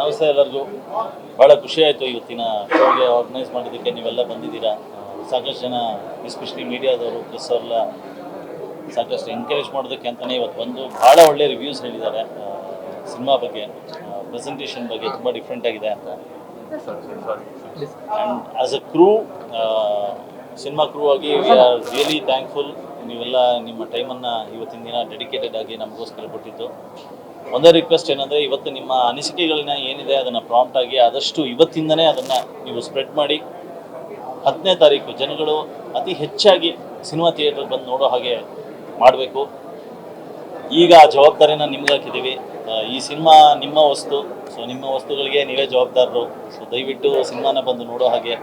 ನಮಸ್ತೆ ಎಲ್ಲರಿಗೂ. ಭಾಳ ಖುಷಿ ಆಯಿತು ಇವತ್ತಿನ ಶೋಗೆ ಆರ್ಗನೈಸ್ ಮಾಡಿದ್ದಕ್ಕೆ. ನೀವೆಲ್ಲ ಬಂದಿದ್ದೀರಾ. ಸಾಕಷ್ಟು ಜನ ಎಸ್ಪೆಷಲಿ ಮೀಡಿಯಾದವರು, ಪ್ರೆಸ್ ಅವರೆಲ್ಲ ಸಾಕಷ್ಟು ಎಂಕರೇಜ್ ಮಾಡೋದಕ್ಕೆ ಅಂತಲೇ ಇವತ್ತು ಬಂದು ಭಾಳ ಒಳ್ಳೆ ರಿವ್ಯೂಸ್ ಹೇಳಿದ್ದಾರೆ. ಸಿನಿಮಾ ಬಗ್ಗೆ, ಪ್ರೆಸೆಂಟೇಷನ್ ಬಗ್ಗೆ ತುಂಬ ಡಿಫ್ರೆಂಟ್ ಆಗಿದೆ ಅಂತ. And as a crew, cinema crew ಆಗಿ ವಿ ಆರ್ ರಿಯಲಿ ಥ್ಯಾಂಕ್ಫುಲ್. ನೀವೆಲ್ಲ ನಿಮ್ಮ ಟೈಮನ್ನು ಇವತ್ತಿನ ದಿನ ಡೆಡಿಕೇಟೆಡ್ ಆಗಿ ನಮಗೋಸ್ಕರ ಕೊಟ್ಟಿದ್ದು. ಒಂದೇ ರಿಕ್ವೆಸ್ಟ್ ಏನಂದರೆ, ಇವತ್ತು ನಿಮ್ಮ ಅನಿಸಿಕೆಗಳನ್ನ ಏನಿದೆ ಅದನ್ನು ಪ್ರಾಂಪ್ಟ್ ಆಗಿ ಆದಷ್ಟು ಇವತ್ತಿಂದನೇ ಅದನ್ನು ನೀವು ಸ್ಪ್ರೆಡ್ ಮಾಡಿ. 10ನೇ ತಾರೀಕು ಜನಗಳು ಅತಿ ಹೆಚ್ಚಾಗಿ ಸಿನಿಮಾ ಥಿಯೇಟ್ರಿಗೆ ಬಂದು ನೋಡೋ ಹಾಗೆ ಮಾಡಬೇಕು. ಈಗ ಆ ಜವಾಬ್ದಾರಿನ ನಿಮ್ಗೆ ಹಾಕಿದ್ದೀವಿ. ಈ ಸಿನಿಮಾ ನಿಮ್ಮ ವಸ್ತು, ಸೊ ನಿಮ್ಮ ವಸ್ತುಗಳಿಗೆ ನೀವೇ ಜವಾಬ್ದಾರರು. ಸೊ ದಯವಿಟ್ಟು ಸಿನಿಮಾನ ಬಂದು ನೋಡೋ ಹಾಗೆ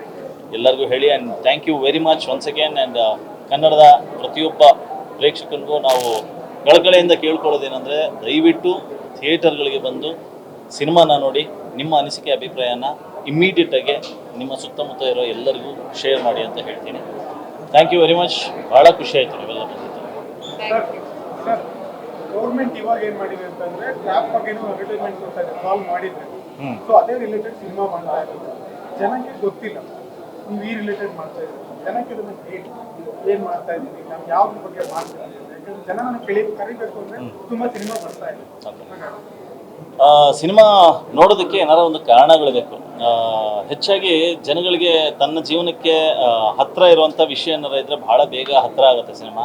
ಎಲ್ಲರಿಗೂ ಹೇಳಿ. And thank you very much once again. And ಕನ್ನಡದ ಪ್ರತಿಯೊಬ್ಬ ಪ್ರೇಕ್ಷಕನಿಗೂ ನಾವು ಕಳಕಳಿಯಿಂದ ಕೇಳ್ಕೊಳ್ಳೋದೇನೆಂದರೆ, ದಯವಿಟ್ಟು ಥಿಯೇಟರ್ಗಳಿಗೆ ಬಂದು ಸಿನಿಮಾನ ನೋಡಿ ನಿಮ್ಮ ಅನಿಸಿಕೆ ಅಭಿಪ್ರಾಯನ ಇಮ್ಮಿಡಿಯೇಟಾಗಿ ನಿಮ್ಮ ಸುತ್ತಮುತ್ತ ಇರೋ ಎಲ್ಲರಿಗೂ ಶೇರ್ ಮಾಡಿ ಅಂತ ಹೇಳ್ತೀನಿ. Thank you very much. ಭಾಳ ಖುಷಿ ಆಯಿತು ನೀವೆಲ್ಲ ಬಂದಿದ್ದು. ಗೌರ್ಮೆಂಟ್ ಇವಾಗ ಏನು ಮಾಡಿದೆ ಅಂತಂದರೆ, ಟ್ರ್ಯಾಪ್ ಬಗ್ಗೆನೂ ಅಡ್ವರ್ಟೈಸ್ಮೆಂಟ್ ಕೊಡ್ತಾ ಇದೆ, ಸಾಲ್ವ್ ಮಾಡಿದ್ರೆ. ಸೊ ಅದೇ ರಿಲೇಟೆಡ್ ಸಿನಿಮಾ ಮಾಡ್ತಾ ಇರೋದು ಜನಕ್ಕೆ ಗೊತ್ತಿಲ್ಲ. ನೀವು ಈ ರಿಲೇಟೆಡ್ ಮಾಡ್ತಾ ಇದ್ದೀವಿ, ಜನಕ್ಕೆ ಅದನ್ನು ಹೇಳಿ ಏನು ಮಾಡ್ತಾ ಇದ್ದೀವಿ, ನಾವು ಯಾವ ಬಗ್ಗೆ ಮಾಡ್ತಾ ಇದ್ದೀವಿ. ಯಾಕಂದ್ರೆ ಜನನ ಕರಿಬೇಕು ಅಂದರೆ ತುಂಬ ಸಿನಿಮಾ ಬರ್ತಾ ಇದೆ. ಸಿನಿಮಾ ನೋಡೋದಕ್ಕೆ ಏನಾರ ಒಂದು ಕಾರಣಗಳು ಬೇಕು. ಹೆಚ್ಚಾಗಿ ಜನಗಳಿಗೆ ತನ್ನ ಜೀವನಕ್ಕೆ ಹತ್ತಿರ ಇರುವಂಥ ವಿಷಯ ಏನಾರ ಇದ್ದರೆ ಭಾಳ ಬೇಗ ಹತ್ತಿರ ಆಗುತ್ತೆ ಸಿನಿಮಾ.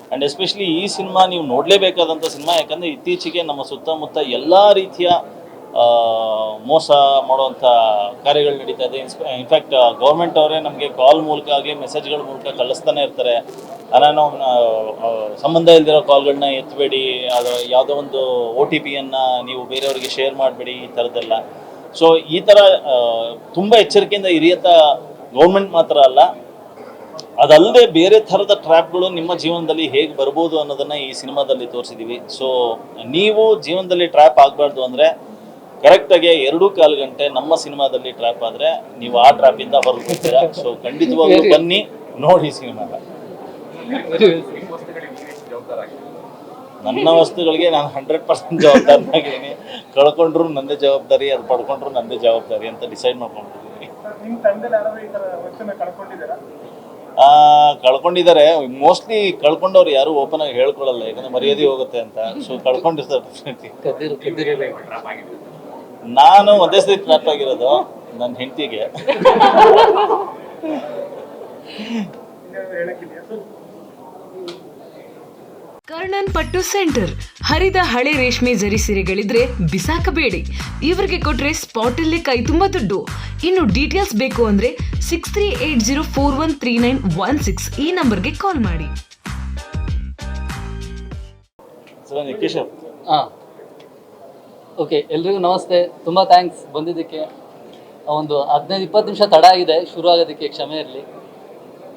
ಆ್ಯಂಡ್ ಎಸ್ಪೆಷಲಿ ಈ ಸಿನಿಮಾ ನೀವು ನೋಡಲೇಬೇಕಾದಂಥ ಸಿನಿಮಾ. ಯಾಕಂದರೆ ಇತ್ತೀಚೆಗೆ ನಮ್ಮ ಸುತ್ತಮುತ್ತ ಎಲ್ಲ ರೀತಿಯ ಮೋಸ ಮಾಡುವಂಥ ಕಾರ್ಯಗಳು ನಡೀತಾ ಇದೆ. ಇನ್ಫ್ಯಾಕ್ಟ್ ಗೌರ್ಮೆಂಟ್ ಅವರೇ ನಮಗೆ ಕಾಲ್ ಮೂಲಕ ಆಗಲಿ ಮೆಸೇಜ್ಗಳ ಮೂಲಕ ಕಳಿಸ್ತಾನೆ ಇರ್ತಾರೆ. ನಾನು ಸಂಬಂಧ ಇಲ್ದಿರೋ ಕಾಲ್ಗಳನ್ನ ಎತ್ತಬೇಡಿ, ಅದು ಯಾವುದೋ ಒಂದು OTPಯನ್ನು ನೀವು ಬೇರೆಯವರಿಗೆ ಶೇರ್ ಮಾಡಬೇಡಿ, ಈ ಥರದ್ದೆಲ್ಲ. ಸೊ ಈ ಥರ ತುಂಬ ಎಚ್ಚರಿಕೆಯಿಂದ ಇರಿಯತ್ತ ಗೌರ್ಮೆಂಟ್ ಮಾತ್ರ ಅಲ್ಲ, ಅದಲ್ಲದೆ ಬೇರೆ ಥರದ ಟ್ರ್ಯಾಪ್ಗಳು ನಿಮ್ಮ ಜೀವನದಲ್ಲಿ ಹೇಗೆ ಬರ್ಬೋದು ಅನ್ನೋದನ್ನು ಈ ಸಿನಿಮಾದಲ್ಲಿ ತೋರಿಸಿದ್ದೀವಿ. ಸೊ ನೀವು ಜೀವನದಲ್ಲಿ ಟ್ರ್ಯಾಪ್ ಆಗಬಾರ್ದು ಅಂದರೆ ಕರೆಕ್ಟಾಗಿ 2.25 ಗಂಟೆ ನಮ್ಮ ಸಿನಿಮಾದಲ್ಲಿ ಟ್ರ್ಯಾಪ್ ಆದರೆ ನೀವು ಆ ಟ್ರ್ಯಾಪಿಂದ ಹೊರಗೆ ಬರ್ತೀರಾ. ಸೊ ಖಂಡಿತವಾಗ್ಲೂ ಬನ್ನಿ, ನೋಡಿ ಸಿನಿಮಾನ. ನನ್ನ ವಸ್ತುಗಳಿಗೆ ನಾನು 100% ಜವಾಬ್ದಾರನಾಗಿದ್ದೀನಿ. ಕಳ್ಕೊಂಡ್ರು ನನ್ನದೇ ಜವಾಬ್ದಾರಿ, ಅದು ಪಡ್ಕೊಂಡ್ರು ನನ್ನದೇ ಜವಾಬ್ದಾರಿ ಅಂತ ಡಿಸೈಡ್ ಮಾಡ್ಕೊಂಡಿದ್ದೀನಿ. ಕಳ್ಕೊಂಡಿದ್ದಾರೆ. ಮೋಸ್ಟ್ಲಿ ಕಳ್ಕೊಂಡವ್ರು ಯಾರು ಓಪನ್ ಆಗಿ ಹೇಳ್ಕೊಳ್ಳಲ್ಲ, ಯಾಕಂದ್ರೆ ಮರ್ಯಾದೆ ಹೋಗುತ್ತೆ ಅಂತ. ಸೊ ಕಳ್ಕೊಂಡಿರ್ತಾರೆ ಡೆಫಿನೆಟ್ಲಿ. ನಾನು ಒಂದೇ ಸರಿ ಟ್ರ್ಯಾಪ್ ಆಗಿರೋದು ನನ್ನ ಹೆಂಡತಿಗೆ. ಕರ್ಣನ್ ಪಟ್ಟು ಸೆಂಟರ್. ಹರಿದ ಹಳೆ ರೇಷ್ಮೆ ಜರಿ ಸೀರೆಗಳಿದ್ರೆ ಬಿಸಾಕಬೇಡಿ, ಇವರಿಗೆ ಕೊಟ್ರೆ ಸ್ಪಾಟ್ ಅಲ್ಲೇ ಕೈ ತುಂಬಾ ದುಡ್ಡು. ಇನ್ನು ಡೀಟೇಲ್ಸ್ ಬೇಕು ಅಂದ್ರೆ 6380413916 ಈ ನಂಬರ್ಗೆ ಕಾಲ್ ಮಾಡಿ. ಓಕೆ, ಎಲ್ರಿಗೂ ನಮಸ್ತೆ. ತುಂಬ ಥ್ಯಾಂಕ್ಸ್ ಬಂದಿದ್ದಕ್ಕೆ. ಒಂದು 15-20 ನಿಮಿಷ ತಡ ಆಗಿದೆ ಶುರು ಆಗೋದಕ್ಕೆ, ಕ್ಷಮೆ ಇರಲಿ.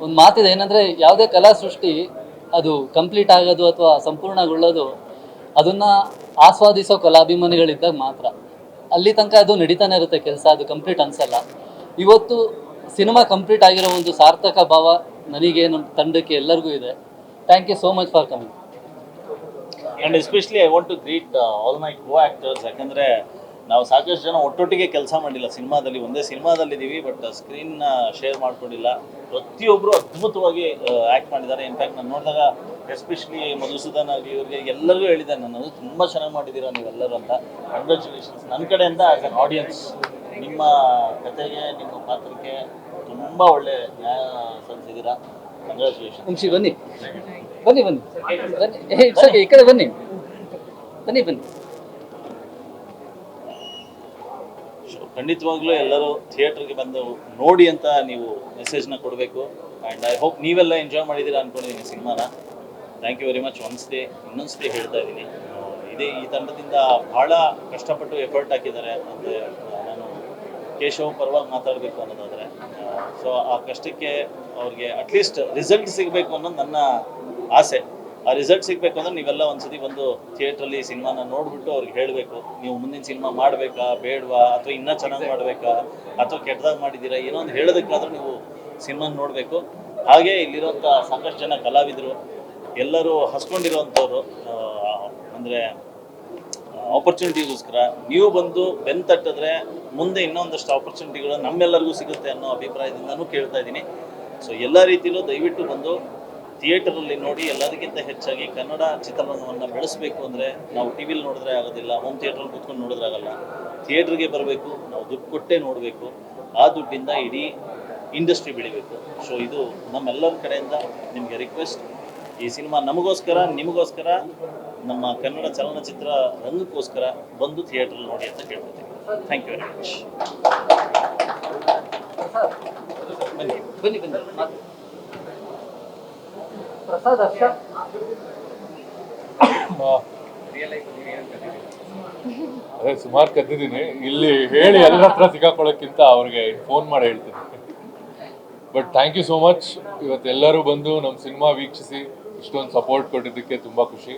ಒಂದು ಮಾತಿದೆ, ಏನಂದರೆ ಯಾವುದೇ ಕಲಾ ಸೃಷ್ಟಿ ಅದು ಕಂಪ್ಲೀಟ್ ಆಗೋದು ಅಥವಾ ಸಂಪೂರ್ಣಗೊಳ್ಳೋದು ಅದನ್ನು ಆಸ್ವಾದಿಸೋ ಕಲಾಭಿಮಾನಿಗಳಿದ್ದಾಗ ಮಾತ್ರ. ಅಲ್ಲಿ ತನಕ ಅದು ನಡೀತಾನೆ ಇರುತ್ತೆ ಕೆಲಸ, ಅದು ಕಂಪ್ಲೀಟ್ ಅನಿಸಲ್ಲ. ಇವತ್ತು ಸಿನಿಮಾ ಕಂಪ್ಲೀಟ್ ಆಗಿರೋ ಒಂದು ಸಾರ್ಥಕ ಭಾವ ನನಗೆ, ನಮ್ಮ ತಂಡಕ್ಕೆ ಎಲ್ಲರಿಗೂ ಇದೆ. Thank you so much for coming. And especially I want to greet all my co-actors. ಯಾಕಂದರೆ ನಾವು ಸಾಕಷ್ಟು ಜನ ಒಟ್ಟೊಟ್ಟಿಗೆ ಕೆಲಸ ಮಾಡಿಲ್ಲ ಸಿನಿಮಾದಲ್ಲಿ. ಒಂದೇ ಸಿನಿಮಾದಲ್ಲಿದ್ದೀವಿ, ಬಟ್ ಸ್ಕ್ರೀನ್ನ ಶೇರ್ ಮಾಡ್ಕೊಂಡಿಲ್ಲ. ಪ್ರತಿಯೊಬ್ಬರು ಅದ್ಭುತವಾಗಿ ಆ್ಯಕ್ಟ್ ಮಾಡಿದ್ದಾರೆ. ಇನ್ಫ್ಯಾಕ್ಟ್ ನಾನು ನೋಡಿದಾಗ ಎಸ್ಪೆಷಲಿ ಮಧುಸೂದನ್ ಆಗಲಿ, ಇವ್ರಿಗೆ ಎಲ್ಲರಿಗೂ ಹೇಳಿದ್ದಾರೆ, ನಾನು ತುಂಬ ಚೆನ್ನಾಗಿ ಮಾಡಿದ್ದೀರಾ ನೀವೆಲ್ಲರೂ ಅಂತ. ಕಂಗ್ರ್ಯಾಚುಲೇಷನ್ಸ್ ನನ್ನ ಕಡೆಯಿಂದ. ಆ್ಯಸ್ ಅನ್ ಆಡಿಯನ್ಸ್ ನಿಮ್ಮ ಕತೆಗೆ, ನಿಮ್ಮ ಪಾತ್ರಕ್ಕೆ ತುಂಬ ಒಳ್ಳೆ ನ್ಯಾಯ ಸಲ್ಲಿಸಿದ್ದೀರಾ. ಕಂಗ್ರ್ಯಾಚುಲೇಷನ್. ಬನ್ನಿ ಬನ್ನಿ ಬನ್ನಿ ಬನ್ನಿ, ಇಟ್ಸ್ ಓಕೆ, ಈ ಕಡೆ ಬನ್ನಿ ಬನ್ನಿ ಬನ್ನಿ. ಖಂಡಿತವಾಗ್ಲೂ ಎಲ್ಲರೂ ಥಿಯೇಟ್ರಿಗೆ ಬಂದು ನೋಡಿ ಅಂತ ನೀವು ಮೆಸೇಜ್ನ ಕೊಡಬೇಕು. ಆ್ಯಂಡ್ ಐ ಹೋಪ್ ನೀವೆಲ್ಲ ಎಂಜಾಯ್ ಮಾಡಿದ್ದೀರಾ ಅಂದ್ಕೊಂಡಿದ್ದೀನಿ ಸಿನಿಮಾನ. Thank you very much. ಇನ್ನೊಂದ್ಸತಿ ಹೇಳ್ತಾ ಇದ್ದೀನಿ, ಈ ತಂಡದಿಂದ ಭಾಳ ಕಷ್ಟಪಟ್ಟು ಎಫರ್ಟ್ ಹಾಕಿದ್ದಾರೆ. ಅಂದರೆ ನಾನು ಕೇಶವ್ ಪರವಾಗಿ ಮಾತಾಡಬೇಕು ಅನ್ನೋದಾದರೆ, ಸೊ ಆ ಕಷ್ಟಕ್ಕೆ ಅವ್ರಿಗೆ ಅಟ್ಲೀಸ್ಟ್ ರಿಸಲ್ಟ್ ಸಿಗಬೇಕು ಅನ್ನೋದು ನನ್ನ ಆಸೆ. ಆ ರಿಸಲ್ಟ್ ಸಿಗಬೇಕು ಅಂದರೆ ನೀವೆಲ್ಲ ಒಂದ್ಸತಿ ಬಂದು ಥಿಯೇಟ್ರಲ್ಲಿ ಸಿನಿಮಾನ ನೋಡಿಬಿಟ್ಟು ಅವ್ರಿಗೆ ಹೇಳಬೇಕು, ನೀವು ಮುಂದಿನ ಸಿನಿಮಾ ಮಾಡಬೇಕಾ ಬೇಡವಾ, ಅಥವಾ ಇನ್ನೂ ಚೆನ್ನಾಗಿ ಮಾಡಬೇಕಾ, ಅಥವಾ ಕೆಟ್ಟದಾಗಿ ಮಾಡಿದ್ದೀರಾ, ಏನೋ ಒಂದು ಹೇಳೋದಕ್ಕಾದ್ರೂ ನೀವು ಸಿನಿಮಾನ ನೋಡಬೇಕು. ಹಾಗೆ ಇಲ್ಲಿರೋಂಥ ಸಾಕಷ್ಟು ಜನ ಕಲಾವಿದರು ಎಲ್ಲರೂ ಹಸ್ಕೊಂಡಿರೋವಂಥವ್ರು. ಅಂದರೆ ಆಪರ್ಚುನಿಟಿಗೋಸ್ಕರ ನೀವು ಬಂದು ಬೆನ್ ತಟ್ಟಿದ್ರೆ ಮುಂದೆ ಇನ್ನೊಂದಷ್ಟು ಆಪರ್ಚುನಿಟಿಗಳು ನಮ್ಮೆಲ್ಲರಿಗೂ ಸಿಗುತ್ತೆ ಅನ್ನೋ ಅಭಿಪ್ರಾಯದಿಂದನೂ ಕೇಳ್ತಾ ಇದ್ದೀನಿ. ಸೊ ಎಲ್ಲ ರೀತಿಯಲ್ಲೂ ದಯವಿಟ್ಟು ಬಂದು ಥಿಯೇಟರಲ್ಲಿ ನೋಡಿ. ಎಲ್ಲದಕ್ಕಿಂತ ಹೆಚ್ಚಾಗಿ ಕನ್ನಡ ಚಿತ್ರರಂಗವನ್ನು ಬೆಳೆಸಬೇಕು ಅಂದರೆ ನಾವು ಟಿ ವಿಲಿ ನೋಡಿದ್ರೆ ಆಗೋದಿಲ್ಲ, ಹೋಮ್ ಥಿಯೇಟ್ರಲ್ಲಿ ಕೂತ್ಕೊಂಡು ನೋಡಿದ್ರೆ ಆಗಲ್ಲ. ಥಿಯೇಟ್ರಿಗೆ ಬರಬೇಕು, ನಾವು ದುಡ್ಡು ಕೊಟ್ಟೇ ನೋಡಬೇಕು. ಆ ದುಡ್ಡಿಂದ ಇಡೀ ಇಂಡಸ್ಟ್ರಿ ಬೆಳಿಬೇಕು. ಸೊ ಇದು ನಮ್ಮೆಲ್ಲರ ಕಡೆಯಿಂದ ನಿಮಗೆ ರಿಕ್ವೆಸ್ಟ್. ಈ ಸಿನಿಮಾ ನಮಗೋಸ್ಕರ, ನಿಮಗೋಸ್ಕರ, ನಮ್ಮ ಕನ್ನಡ ಚಲನಚಿತ್ರ ರಂಗಕ್ಕೋಸ್ಕರ ಬಂದು ಥಿಯೇಟ್ರಲ್ಲಿ ನೋಡಿ ಅಂತ ಕೇಳ್ಕೊತೀನಿ. Thank you very much. ಬನ್ನಿ ಬನ್ನಿ ಬನ್ನಿ. ಪ್ರಸಾದ್ ಹರ್ಷ, ಅದೇ ಸುಮಾರು ಕದ್ದಿದ್ದೀನಿ. ಇಲ್ಲಿ ಹೇಳಿ ಎಲ್ಲರ ಹತ್ರ ಸಿಕ್ಕಾಕೊಳ್ಳೋಕ್ಕಿಂತ ಅವ್ರಿಗೆ ಫೋನ್ ಮಾಡಿ ಹೇಳ್ತೀನಿ. But thank you so much. ಇವತ್ತೆಲ್ಲರೂ ಬಂದು ನಮ್ಮ ಸಿನಿಮಾ ವೀಕ್ಷಿಸಿ ಇಷ್ಟೊಂದು ಸಪೋರ್ಟ್ ಕೊಟ್ಟಿದ್ದಕ್ಕೆ ತುಂಬ ಖುಷಿ.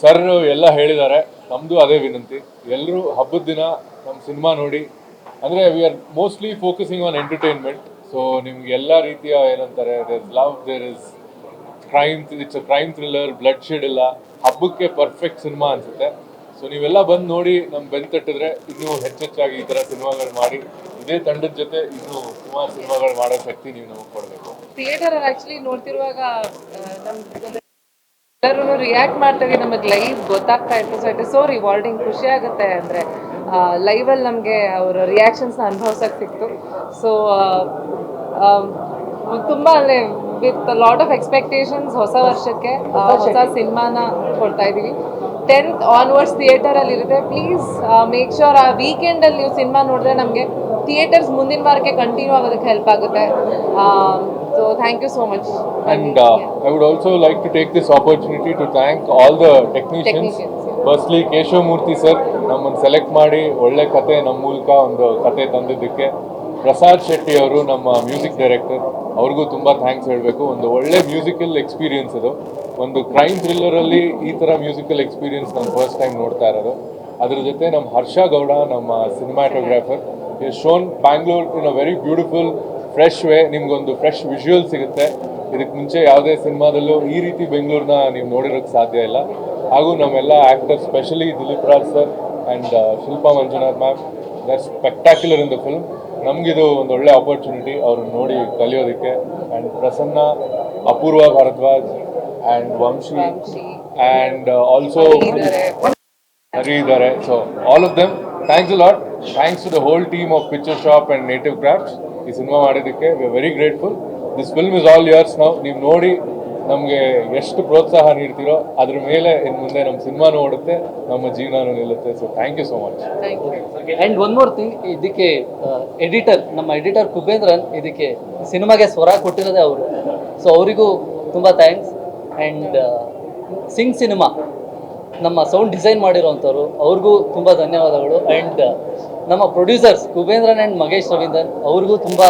ಸರ್ ಎಲ್ಲ ಹೇಳಿದ್ದಾರೆ, ನಮ್ಮದು ಅದೇ ವಿನಂತಿ. ಎಲ್ಲರೂ ಹಬ್ಬದ ದಿನ ನಮ್ಮ ಸಿನಿಮಾ ನೋಡಿ. ಅಂದರೆ we are mostly focusing on entertainment. So ನಿಮ್ಗೆ ಎಲ್ಲ ರೀತಿಯ ಏನಂತಾರೆ, there is love, there is crime, it's a crime thriller, blood shed ಇಲ್ಲ. ಹಬ್ಬಕ್ಕೆ ಪರ್ಫೆಕ್ಟ್ ಸಿನಿಮಾ ಅನಿಸುತ್ತೆ. ಸೊ ನೀವೆಲ್ಲ ಬಂದು ನೋಡಿ ನಮ್ಮ ಬೆನ್ ತಟ್ಟಿದ್ರೆ ಇನ್ನೂ ಹೆಚ್ಚೆಚ್ಚಾಗಿ ಈ ಥರ ಸಿನಿಮಾಗಳು ಮಾಡಿ ಇದೇ ತಂಡದ ಜೊತೆ ಇನ್ನೂ ಸುಮಾರು ಸಿನಿಮಾಗಳು ಮಾಡೋ ಶಕ್ತಿ ನೀವು ನಮಗೆ ಕೊಡಬೇಕು. ಥಿಯೇಟರ್ ಆಕ್ಚುಲಿ ನೋಡ್ತಿರುವಾಗ ಎಲ್ಲರೂ ರಿಯಾಕ್ಟ್ ಮಾಡ್ತೀವಿ, ನಮಗೆ ಲೈವ್ ಗೊತ್ತಾಗ್ತಾ ಇತ್ತು. So it is so rewarding, ಖುಷಿ ಆಗುತ್ತೆ. ಅಂದರೆ ಲೈವಲ್ಲಿ ನಮಗೆ ಅವರ ರಿಯಾಕ್ಷನ್ಸ್ನ ಅನುಭವಿಸೋಕೆ ಸಿಕ್ತು. ಸೊ ತುಂಬ ಅಂದರೆ ವಿತ್ ಲಾಟ್ ಆಫ್ ಎಕ್ಸ್ಪೆಕ್ಟೇಷನ್ಸ್ ಹೊಸ ವರ್ಷಕ್ಕೆ ಹೊಸ ಸಿನಿಮಾನ ಕೊಡ್ತಾ ಇದ್ದೀವಿ. 10th ಆನ್ವರ್ಡ್ಸ್ ಥಿಯೇಟರಲ್ಲಿ ಇರುತ್ತೆ. ಪ್ಲೀಸ್ ಮೇಕ್ ಶ್ಯೂರ್ ಆ ವೀಕೆಂಡಲ್ಲಿ ನೀವು ಸಿನಿಮಾ ನೋಡಿದ್ರೆ ನಮಗೆ ಥಿಯೇಟರ್ಸ್ ಮುಂದಿನ ವಾರಕ್ಕೆ ಕಂಟಿನ್ಯೂ ಆಗೋದಕ್ಕೆ ಹೆಲ್ಪ್ ಆಗುತ್ತೆ. So thank you so much. And I would also like to take this opportunity to thank all the technicians. Firstly, Keshava Murthy sir ನಮ್ಮನ್ನು ಸೆಲೆಕ್ಟ್ ಮಾಡಿ ಒಳ್ಳೆ ಕತೆ ನಮ್ಮ ಮೂಲಕ ಒಂದು ಕತೆ ತಂದಿದ್ದಕ್ಕೆ. ಪ್ರಸಾದ್ ಶೆಟ್ಟಿ ಅವರು ನಮ್ಮ ಮ್ಯೂಸಿಕ್ ಡೈರೆಕ್ಟರ್, ಅವ್ರಿಗೂ ತುಂಬ ಥ್ಯಾಂಕ್ಸ್ ಹೇಳಬೇಕು. ಒಂದು ಒಳ್ಳೆ ಮ್ಯೂಸಿಕಲ್ ಎಕ್ಸ್ಪೀರಿಯನ್ಸ್ ಅದು. ಒಂದು ಕ್ರೈಮ್ ಥ್ರಿಲ್ಲರಲ್ಲಿ ಈ ಥರ ಮ್ಯೂಸಿಕಲ್ ಎಕ್ಸ್ಪೀರಿಯನ್ಸ್ ನಾನು ಫಸ್ಟ್ ಟೈಮ್ ನೋಡ್ತಾ ಇರೋದು. ಅದ್ರ ಜೊತೆ ನಮ್ಮ ಹರ್ಷ ಗೌಡ, ನಮ್ಮ cinematographer, is shown Bangalore in a very beautiful fresh way. ನಿಮ್ಗೊಂದು ಫ್ರೆಶ್ ವಿಜುವಲ್ ಸಿಗುತ್ತೆ. ಇದಕ್ಕೆ ಮುಂಚೆ ಯಾವುದೇ ಸಿನಿಮಾದಲ್ಲೂ ಈ ರೀತಿ ಬೆಂಗಳೂರನ್ನ ನೀವು ನೋಡಿರೋಕ್ಕೆ ಸಾಧ್ಯ ಇಲ್ಲ. ಹಾಗೂ ನಮ್ಮೆಲ್ಲ actors, specially Dilip Raj sir and Shilpa Manjunath ma'am, they are spectacular in the film. ನಮಗಿದು ಒಂದು ಒಳ್ಳೆ ಆಪರ್ಚುನಿಟಿ ಅವ್ರನ್ನ ನೋಡಿ ಕಲಿಯೋದಕ್ಕೆ. And Prasanna, Apoorva Bharadwaj and Vamshi and also Hari ಇದ್ದಾರೆ. So all of them thanks a lot. Thanks to the whole team of picture shop and native crafts. ಈ cinema ಮಾಡಿದ್ದಕ್ಕೆ we are very grateful. This film is all yours now. ನೀವು ನೋಡಿ ನಮಗೆ ಎಷ್ಟು ಪ್ರೋತ್ಸಾಹ ನೀಡ್ತೀರೋ ಅದ್ರ ಮೇಲೆ ಇನ್ನು ಮುಂದೆ ನಮ್ಮ ಸಿನಿಮಾ ನೋಡುತ್ತೆ, ನಮ್ಮ ಜೀವನನೂ ನಿಲ್ಲುತ್ತೆ. So thank you so much. And one more thing, ಇದಕ್ಕೆ ಎಡಿಟರ್, ನಮ್ಮ ಎಡಿಟರ್ ಕುಬೇಂದ್ರನ್ ಇದಕ್ಕೆ ಸಿನಿಮಾಗೆ ಸ್ವರ ಕೊಟ್ಟಿರೋದೇ ಅವರು. ಸೊ ಅವರಿಗೂ ತುಂಬ ಥ್ಯಾಂಕ್ಸ್. ಆ್ಯಂಡ್ ಸಿಂಗ್ ಸಿನಿಮಾ ನಮ್ಮ ಸೌಂಡ್ ಡಿಸೈನ್ ಮಾಡಿರೋವಂಥವ್ರು, ಅವ್ರಿಗೂ ತುಂಬ ಧನ್ಯವಾದಗಳು. ಆ್ಯಂಡ್ ನಮ್ಮ ಪ್ರೊಡ್ಯೂಸರ್ಸ್ ಕುಬೇಂದ್ರನ್ ಆ್ಯಂಡ್ ಮಗೇಶ್ ರವೀಂದ್ರನ್, ಅವ್ರಿಗೂ ತುಂಬ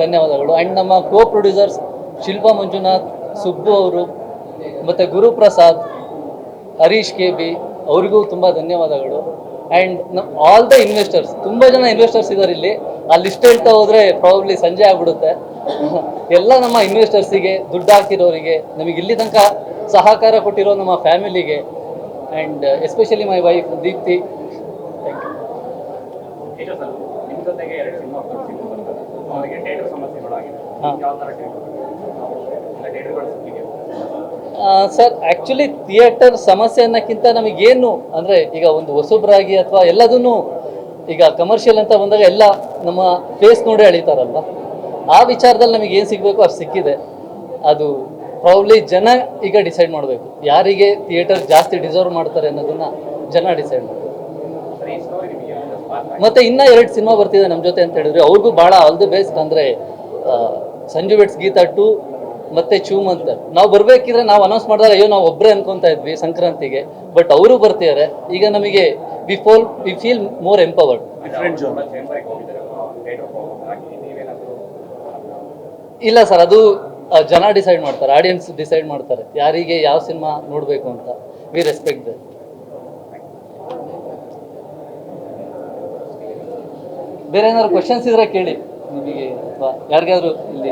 ಧನ್ಯವಾದಗಳು. ಆ್ಯಂಡ್ ನಮ್ಮ ಕೋ ಪ್ರೊಡ್ಯೂಸರ್ಸ್ ಶಿಲ್ಪಾ ಮಂಜುನಾಥ್, ಸುಬ್ಬು ಅವರು, ಮತ್ತು ಗುರುಪ್ರಸಾದ್, ಹರೀಶ್ ಕೆ ಬಿ, ಅವ್ರಿಗೂ ತುಂಬ ಧನ್ಯವಾದಗಳು. ಆ್ಯಂಡ್ ಆಲ್ ದ ಇನ್ವೆಸ್ಟರ್ಸ್, ತುಂಬ ಜನ ಇನ್ವೆಸ್ಟರ್ಸ್ ಇದ್ದಾರೆ ಇಲ್ಲಿ. ಆ ಲಿಸ್ಟ್ ಹೇಳ್ತಾ ಹೋದರೆ ಪ್ರಾಬಬ್ಲಿ ಸಂಜೆ ಆಗ್ಬಿಡುತ್ತೆ. ಎಲ್ಲ ನಮ್ಮ ಇನ್ವೆಸ್ಟರ್ಸಿಗೆ, ದುಡ್ಡು ಹಾಕಿರೋರಿಗೆ, ನಮಗೆ ಇಲ್ಲಿ ತನಕ ಸಹಕಾರ ಕೊಟ್ಟಿರೋ ನಮ್ಮ ಫ್ಯಾಮಿಲಿಗೆ, and especially my wife Deepti. Sir, actually theatre ಸಮಸ್ಯೆ ಅನ್ನೋಕ್ಕಿಂತ ನಮಗೇನು ಅಂದರೆ, ಈಗ ಒಂದು ಹೊಸಬ್ರಾಗಿ ಅಥವಾ ಎಲ್ಲದನ್ನು ಈಗ ಕಮರ್ಷಿಯಲ್ ಅಂತ ಬಂದಾಗ ಎಲ್ಲ ನಮ್ಮ ಫೇಸ್ ನೋಡಿ ಅಳಿತಾರಲ್ವ, ಆ ವಿಚಾರದಲ್ಲಿ ನಮಗೆ ಏನು ಸಿಗಬೇಕು ಅದು ಸಿಕ್ಕಿದೆ. ಅದು ಪ್ರಾಬ್ಲಿ ಜನ ಈಗ ಡಿಸೈಡ್ ಮಾಡಬೇಕು, ಯಾರಿಗೆ ಥಿಯೇಟರ್ ಜಾಸ್ತಿ ಡಿಸರ್ವ್ ಮಾಡ್ತಾರೆ ಅನ್ನೋದನ್ನು ಜನ ಡಿಸೈಡ್ ಮಾಡಬೇಕು. ಮತ್ತು ಇನ್ನೂ 2 ಸಿನಿಮಾ ಬರ್ತಿದೆ ನಮ್ಮ ಜೊತೆ ಅಂತ ಹೇಳಿದ್ರೆ ಅವ್ರಿಗೂ ಭಾಳ ಆಲ್ ದಿ ಬೆಸ್ಟ್. ಅಂದರೆ ಸಂಜು ವೆಟ್ಸ್ ಗೀತಾ 2 ಮತ್ತು ಚೂಮ್ ಅಂತ ನಾವು ಬರಬೇಕಿದ್ರೆ ನಾವು ಅನೌನ್ಸ್ ಮಾಡಿದಾಗ ಅಯ್ಯೋ ನಾವು ಒಬ್ಬರೇ ಅನ್ಕೊತಾ ಇದ್ವಿ ಸಂಕ್ರಾಂತಿಗೆ, ಬಟ್ ಅವರು ಬರ್ತಿದ್ದಾರೆ. ಈಗ ನಮಗೆ ವಿ ಫೀಲ್ ಮೋರ್ ಎಂಪವರ್ಡ್. ಇಲ್ಲ ಸರ್, ಅದು ಜನ ಡಿಸೈಡ್ ಮಾಡ್ತಾರೆ, ಆಡಿಯನ್ಸ್ ಡಿಸೈಡ್ ಮಾಡ್ತಾರೆ ಯಾರಿಗೆ ಯಾವ ಸಿನಿಮಾ ನೋಡಬೇಕು ಅಂತ. We respect that. ಬೇರೆ ಏನಾದ್ರು ಕ್ವಶನ್ಸ್ ಇದ್ರೆ ಕೇಳಿ ನಿಮಗೆ, ಅಥವಾ ಯಾರಿಗಾದ್ರು ಇಲ್ಲಿ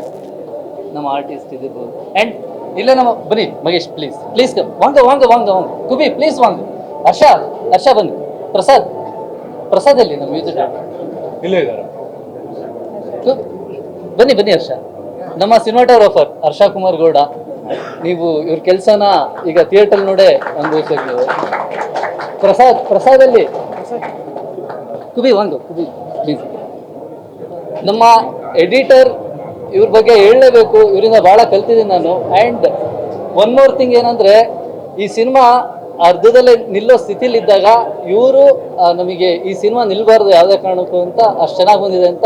ನಮ್ಮ ಆರ್ಟಿಸ್ಟ್ ಇದಿರ್ಬೋದು. ಆ್ಯಂಡ್ ಇಲ್ಲೇ ನಮ್ಮ ಬನ್ನಿ ಮಗೇಶ್, ಪ್ಲೀಸ್ ಕಮ್. ವಾಂಗ ಕುಬಿ ಪ್ಲೀಸ್ ವಾಂಗ. ಹರ್ಷ ಬನ್ನಿ. ಪ್ರಸಾದ್ ಎಲ್ಲಿ ನಮ್ಮ ಮ್ಯೂಸಿಕ್ ಇಲ್ಲೇ ಇದ್ದಾರೆ. ಬನ್ನಿ ಹರ್ಷ. ನಮ್ಮ ಸಿನಿಮಾಟೋಗ್ರಾಫರ್ ಹರ್ಷ ಕುಮಾರ್ ಗೌಡ, ನೀವು ಇವ್ರ ಕೆಲಸನ ಈಗ ಥಿಯೇಟರ್ ನೋಡೇ ಅನುಭವಿಸಿದ್ದೀವಿ. ಪ್ರಸಾದಲ್ಲಿ ಕುಬಿ ಪ್ಲೀಸ್. ನಮ್ಮ ಎಡಿಟರ್, ಇವ್ರ ಬಗ್ಗೆ ಹೇಳಲೇಬೇಕು, ಇವರಿಂದ ಭಾಳ ಕಲ್ತಿದ್ದೀನಿ ನಾನು. ಆ್ಯಂಡ್ ಒನ್ ಮೋರ್ ಥಿಂಗ್ ಏನಂದರೆ, ಈ ಸಿನಿಮಾ ಅರ್ಧದಲ್ಲೇ ನಿಲ್ಲೋ ಸ್ಥಿತಿಲಿದ್ದಾಗ ಇವರು ನಮಗೆ ಈ ಸಿನಿಮಾ ನಿಲ್ಬಾರ್ದು ಯಾವುದೇ ಕಾರಣಕ್ಕೂ ಅಂತ ಅಷ್ಟು ಚೆನ್ನಾಗಿ ಬಂದಿದೆ ಅಂತ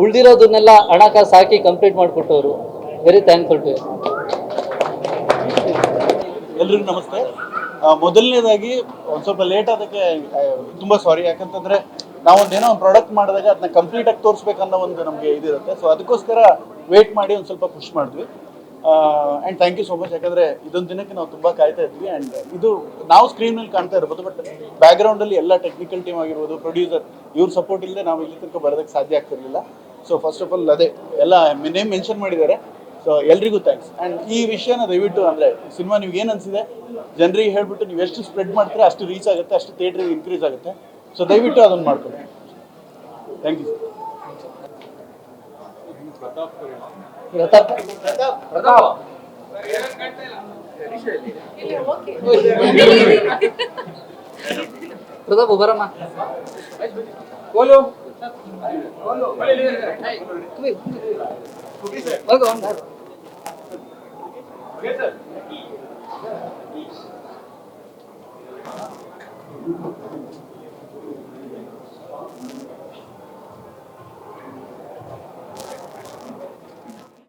ಉಳಿದಿರೋದನ್ನೆಲ್ಲ ಹಣಕಾಸು ಹಾಕಿ ಕಂಪ್ಲೀಟ್ ಮಾಡಿಕೊಟ್ಟವರು. Very thankful to. ಎಲ್ರಿಗೂ ನಮಸ್ತೆ. ಮೊದಲನೇದಾಗಿ ಒಂದು ಸ್ವಲ್ಪ ಲೇಟ್ ಆದಕ್ಕೆ ತುಂಬ ಸಾರಿ. ಯಾಕಂತಂದರೆ ನಾವೊಂದೇನೋ ಒಂದು ಪ್ರಾಡಕ್ಟ್ ಮಾಡಿದಾಗ ಅದನ್ನ ಕಂಪ್ಲೀಟಾಗಿ ತೋರಿಸ್ಬೇಕನ್ನೋ ಒಂದು ನಮಗೆ ಇದಿರುತ್ತೆ. ಸೊ ಅದಕ್ಕೋಸ್ಕರ ವೇಟ್ ಮಾಡಿ ಒಂದು ಸ್ವಲ್ಪ ಪುಷ್ ಮಾಡಿದ್ವಿ. And thank you so much. ಯಾಕಂದರೆ ಇದೊಂದು ದಿನಕ್ಕೆ ನಾವು ತುಂಬ ಕಾಯ್ತಾ ಇದ್ವಿ. ಆ್ಯಂಡ್ ಇದು ನಾವು ಸ್ಕ್ರೀನಲ್ಲಿ ಕಾಣ್ತಾ ಇರ್ಬೋದು, ಬಟ್ ಬ್ಯಾಕ್ಗ್ರೌಂಡಲ್ಲಿ ಎಲ್ಲ ಟೆಕ್ನಿಕಲ್ ಟೀಮ್ ಆಗಿರ್ಬೋದು, ಪ್ರೊಡ್ಯೂಸರ್, ಇವ್ರ ಸಪೋರ್ಟ್ ಇಲ್ಲದೆ ನಾವು ಇಲ್ಲಿ ತನಕ ಬರೋದಕ್ಕೆ ಸಾಧ್ಯ ಆಗ್ತಿರ್ಲಿಲ್ಲ. ಸೊ ಫಸ್ಟ್ ಆಫ್ ಆಲ್ ಅದೇ ಎಲ್ಲ ನೇಮ್ ಮೆನ್ಷನ್ ಮಾಡಿದ್ದಾರೆ. ಸೊ ಎಲ್ರಿಗೂ ಥ್ಯಾಂಕ್ಸ್. ಆ್ಯಂಡ್ ಈ ವಿಷಯನ ದಯವಿಟ್ಟು ಅಂದರೆ ಸಿನಿಮಾ ನಿಮ್ಗೆ ಏನು ಅನಿಸಿದೆ ಜನರಿಗೆ ಹೇಳಿಬಿಟ್ಟು ನೀವು ಎಷ್ಟು ಸ್ಪ್ರೆಡ್ ಮಾಡ್ತೀರಾ ಅಷ್ಟು ರೀಚ್ ಆಗುತ್ತೆ, ಅಷ್ಟು ಥಿಯೇಟ್ರಿಗೆ ಇನ್ಕ್ರೀಸ್ ಆಗುತ್ತೆ. ಸೊ ದಯವಿಟ್ಟು ಅದನ್ನು ಮಾಡ್ಕೊಳ್ಳಿ. Thank you. ಪ್ರತಾಪ್ ಬರಮ್ಮ.